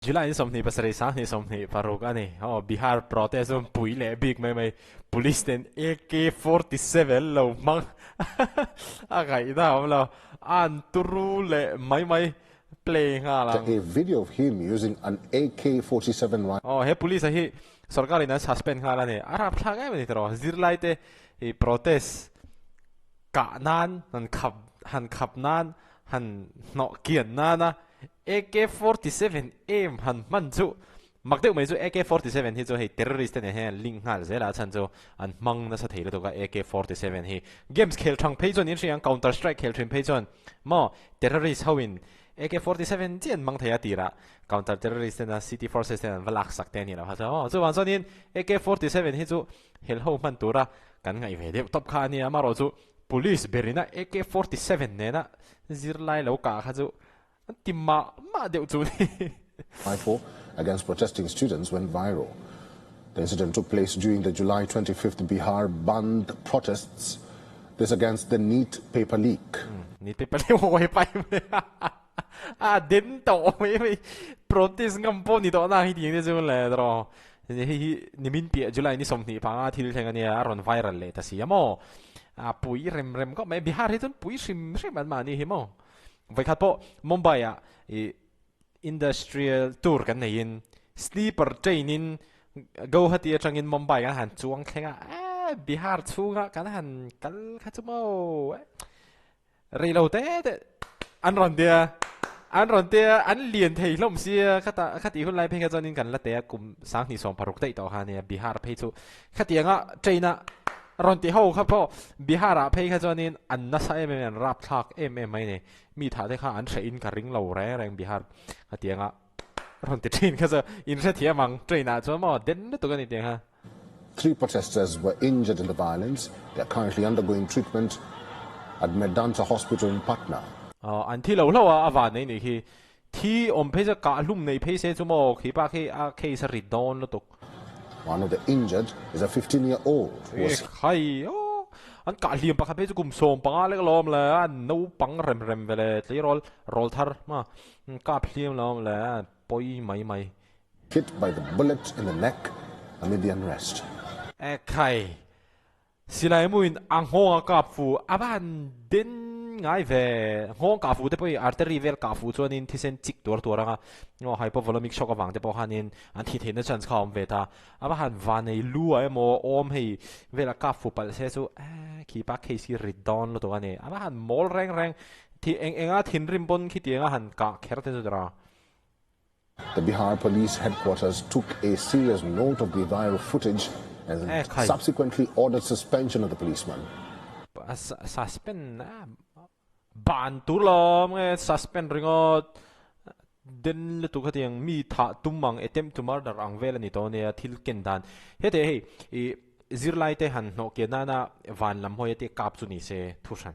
July ni somni pasari sang ni somni paruk ani Bihar protest pui le big mai police ten AK47 lo mang agai da lo an turu le mai play nga la a video of him using an AK47 rifle. he police hi sarkari na suspend nga la ni arap thagai mani tro zirlai te protest ka nan han khap nan han no kian na AK47 aim han man chu mặc định mấy chỗ AK47 thì chỗ hay terrorist này hay link hal dễ là chân chỗ anh mang nó sẽ thấy được cái AK47 thì games खेल thằng page one như Counter Strike खेल thằng page one mà terrorist howin AK47 chiến mang thấy đi ra counter terrorist na city forces na valak sắc tên như là ha chỗ chỗ hoàn toàn AK47 thì chỗ hel hậu man tu ra cái ngày về đẹp top khan như mà rồi chỗ police berina AK47 này na zirlai lâu cả ha chỗ tìm mà đều chỗ Rifle against protesting students went viral. The incident took place during the July 25th Bihar Bandh protests. This against the NEET paper leak. NEET paper leak hoy pai đến tổ mấy protest ngâm po ni to na hi ding de chu le dro hi ni min pi July ni som ni pa thil theng ania ron viral le ta si mo pui rem ko mai Bihar hi tun pui sim man ni hi mo vai khat po Mumbai industrial tour kan nei in sleeper train in go hati atang in Mumbai kan han chuang khenga Bihar chunga kan han kal kha chumo reilo te an ron dia an lien thei lom sia khati hun lai phe ka chonin kan la te kum sang ni som paruk dei to ha ne Bihar phe chu khatianga traina ron ti ho kha po Bihar a phe ka chonin an na sa em rap thak em mai ne mi tha te kha an train ka ring lo reng Bihar khatianga ron ti train ka so in se thia mang traina cho mo den tu ka ni te ha 3 protesters were injured in the violence. They are currently undergoing treatment at Medanta Hospital in Patna. An thi lo avan nei ni hi thi om phe ja ka lum nei phe se chu mo khi pa khi a case ri don lo tok One of the injured is a 15-year-old who was khai an ka liam pa kha phe chu kum som pa le lom le an no pang rem vele tlei rol thar ma ka phliam lom le poi mai hit by the bullet in the neck amid the unrest. Khai silai muin ang ho ka fu aban den ngai ve hong ka fu te poi artery vel ka fu chuanin thisen chik tur anga no hypovolemic shock awang te po hanin an thi thein na chance khawm ve ta aba han vanei lu ai mo om hei vela ka fu pal se chu ki pa case ridon lo to ane aba han mol reng thi enga thin rim bon khi tianga han ka kher te dra. The Bihar police headquarters took a serious note of the viral footage and subsequently ordered suspension of the policeman. Suspend ban tu lo suspend ringot den le tu khatiang mi tha tumang attempt to murder ang vela ni to ne thil ken dan hete hei zirlai te han no ke na van lam hoi te kap chu ni se thusan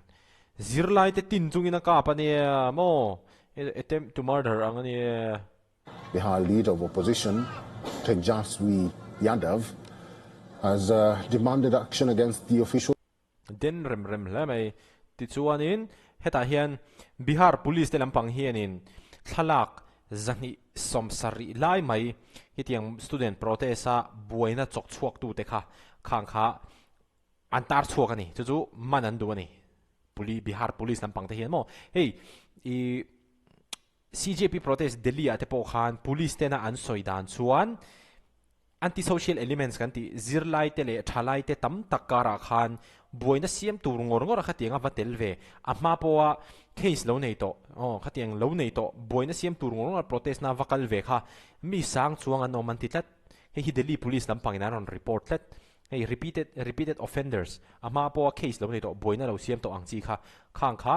zirlai te tin chungina ka pa ne mo attempt to murder ang ni Bihar leader of opposition Tejaswi Yadav has demanded action against the official. Den rem la mai ti chuanin heta hian Bihar police te lampang hianin thalak zani somsari lai mai hitiang student protesta buaina chok chuak tu te kha khang kha antar chuak ani chu manan du ani Bihar police lampang te hian mo hey CJP Protest Delhi ate po khan police te na an soidan chuan anti-social elements kan ti zirlai te le thalai te tam takara khan buaina siam tur ngor khatianga vatel ve ama poa case lo nei to khatiang lo nei to buaina siam tur ngor protest na vakal ve kha mi sang chuang an oman titlat hi Delhi police lampang in on report let hey repeated offenders ama poa case lo nei to buaina lo siam to angchi kha khang kha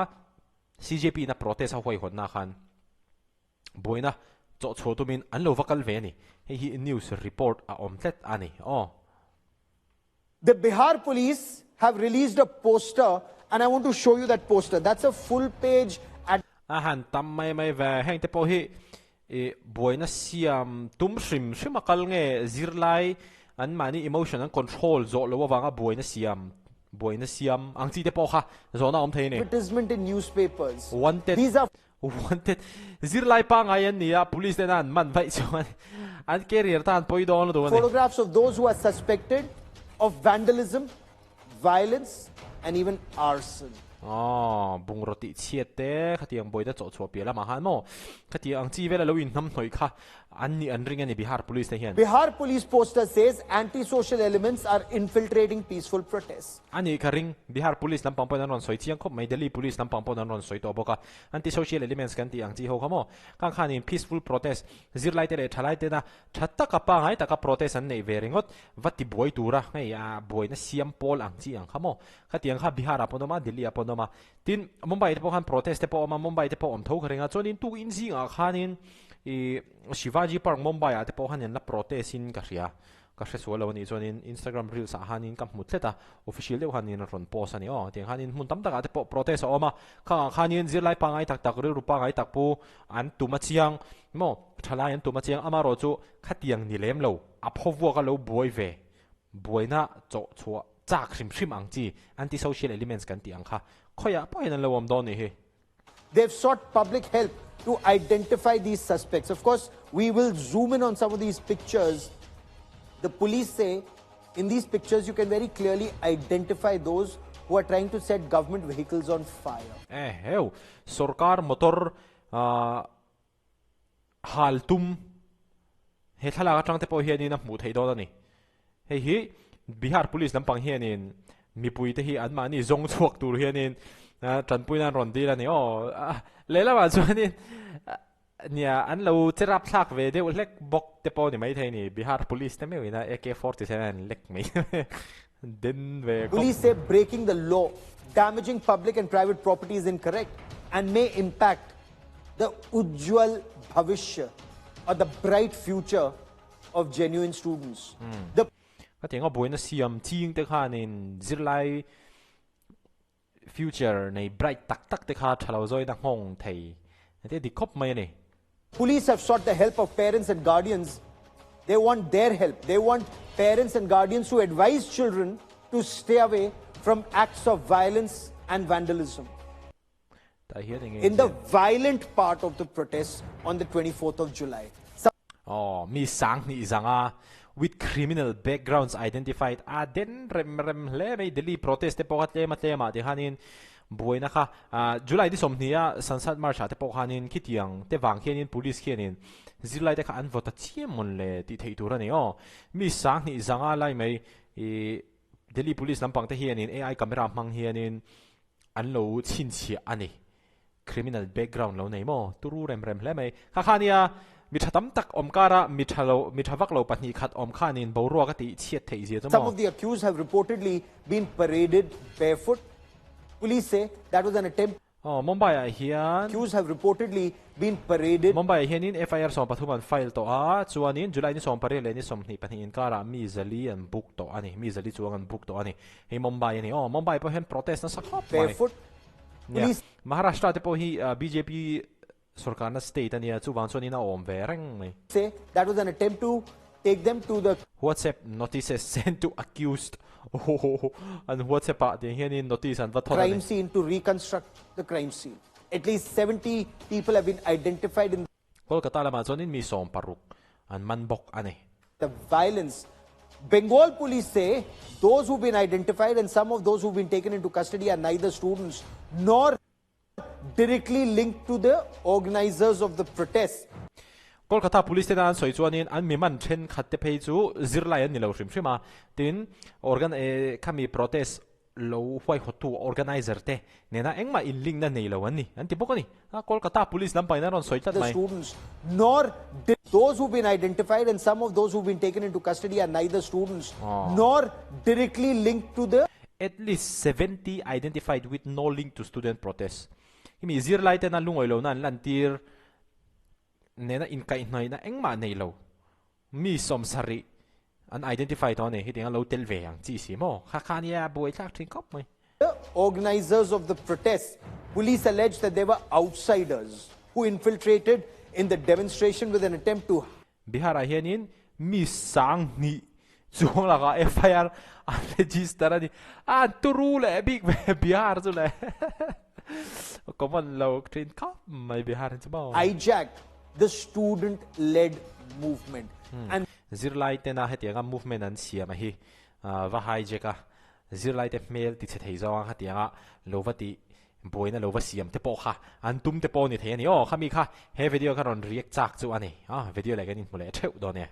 CJP na protest hoi hon na khan buaina cho chotumin an lo vakal ve ni hi news report a omtlet ani The Bihar police have released a poster and I want to show you that poster. That's a full page ad. Han tam mai ve heng te po hi buaina siam tum shrim akal nge zirlai an mani emotion and control zo lo wanga buaina siam ang chi te po kha zona om theine Advertisement in newspapers. Wanted. These are wanted zirlai pa nga yan niya police na nan man vai chuan an career tan poi don do ne Photographs of those who are suspected of vandalism, violence, and even arson. bung roti chiat te khatiang boi da cho cho pela ma han mo khati ang chi vela lo in nam noi kha an ni an ring ani Bihar police te hian Bihar police poster says anti-social elements are infiltrating peaceful protests. ani ka ring Bihar police lampang pon ron soi chiang khop mai Delhi police lampang pon ron soi to boka anti social elements kan ti ang chi ho khamo kang khan in peaceful protest zirlai te le thalai te na thatta ka pa ngai ta ka protest an nei veringot vati boi tura ngai a boi na siam pol ang chi ang khamo khatiang kha Bihar aponoma Delhi aponoma tin Mumbai te po khan protest te po ma Mumbai te po om tho kharinga chonin tu in zi nga khanin Shivaji Park Mumbai ate po hanin la protest in ka ria ka hre lo ni chonin Instagram reels hanin kam mutleta official de hanin ron post ani tiang hanin mun tam tak ate po protest oma khanin zirlai pangai tak tak ru pa ngai tak pu an tuma chiang mo thalai an tuma chiang amaro chu khatiang ni lem lo aphowa ka lo boi ve boina cho chua chak hrim hrim ang chi anti social elements kan ti ang kha khoya po hian lo om don ni he They've sought public help to identify these suspects. Of course, we will zoom in on some of these pictures. The police say in these pictures you can very clearly identify those who are trying to set government vehicles on fire. Heu sarkar motor haltum he thala ka tang te po hian in a mu thei do ni hei hi Bihar police lampang hian in mipui te hi an ma ni zong chuak tur hian in tran puina ron di la ni lela ba chuanin nia an lo cherap thak ve de lek bok te po ni mai thei ni Bihar police te me ina AK47 lek mai den ve Police say breaking the law, damaging public and private property is incorrect and may impact the ujjwal bhavishya or the bright future of genuine students. The ka tenga boina siam ching te khan in zirlai future nei bright tak tak te kha thalo zoi na hong thei te dikop mai ni police have sought the help of parents and guardians. They want their help. They want parents and guardians to advise children to stay away from acts of violence and vandalism. In the violent part of the protest on the 24th of July. mi sang ni zanga with criminal backgrounds identified den rem le mai Delhi protest te pokat le matlema de hanin buina kha July di somnia sansad march te pokanin kitiang te wang hianin police hianin zirlai te kha an vota chiemon le ti thei tur ani mi sang ni zanga lai mai Delhi police lampang te hianin AI camera mang hianin an lo chin chi ani criminal background lo nei mo turu rem le mai kha khania mi thatam tak omkara mi thavak lo pahni khat om khanin boruwa ka ti chiat thei je Some of the accused have reportedly been paraded barefoot. Police say that was an attempt. Mumbai hian Accused have reportedly been paraded. Mumbai hianin FIR som pathuman file to chuanin July ni som pare le ni som ni pani in kara Mizali an book to ani Mizali chuang an book to ani hei Mumbai ani Mumbai po hen protest na sakhop Barefoot. Police Maharashtra te po hi BJP sarkar na state ania chuwang chuanin a om ve reng mai say that was an attempt to take them to the WhatsApp notices sent to accused and WhatsApp the hianin notice an vathon crime scene to reconstruct the crime scene. At least 70 people have been identified in Kolkata lama chuanin mi som paruk an manbok ani the violence. Bengal police say those who've been identified and some of those who've been taken into custody are neither students nor directly linked to the organizers of the protest. Kolkata police te nan soi chuanin an mi man then khat te phei chu zirlai an ni lo hrim hrima tin kami protest lo hwai hotu organizer te nena engma in link na nei lo ani an ti bokani Kolkata police lampai na ron soi tat The mai students nor those who've been identified and some of those who've been taken into custody are neither students nor directly linked to the at least 70 identified with no link to student protests. Imi zirlai te na lungoi lo nan lantir nena in kai noi na engma nei lo mi som sari unidentified on hitting a low telve ang chi si mo khakania boy thak thin kop mai the organizers of the protest. Police allege that they were outsiders who infiltrated in the demonstration with an attempt to Bihar hianin mi sang ni chuang la ka FIR register ani turu le big Bihar chu le có một lâu trên khắp mày bị hại chứ bao hijacked the student-led movement. And zirlai te na he tianga movement an siam a hi va hijack zirlai te mail ti chhe zo ha tianga lovati boina lova siam te po kha an tum te po ni the ni o khami kha he video ka ron react chak chu ani video like an in mole theu do ne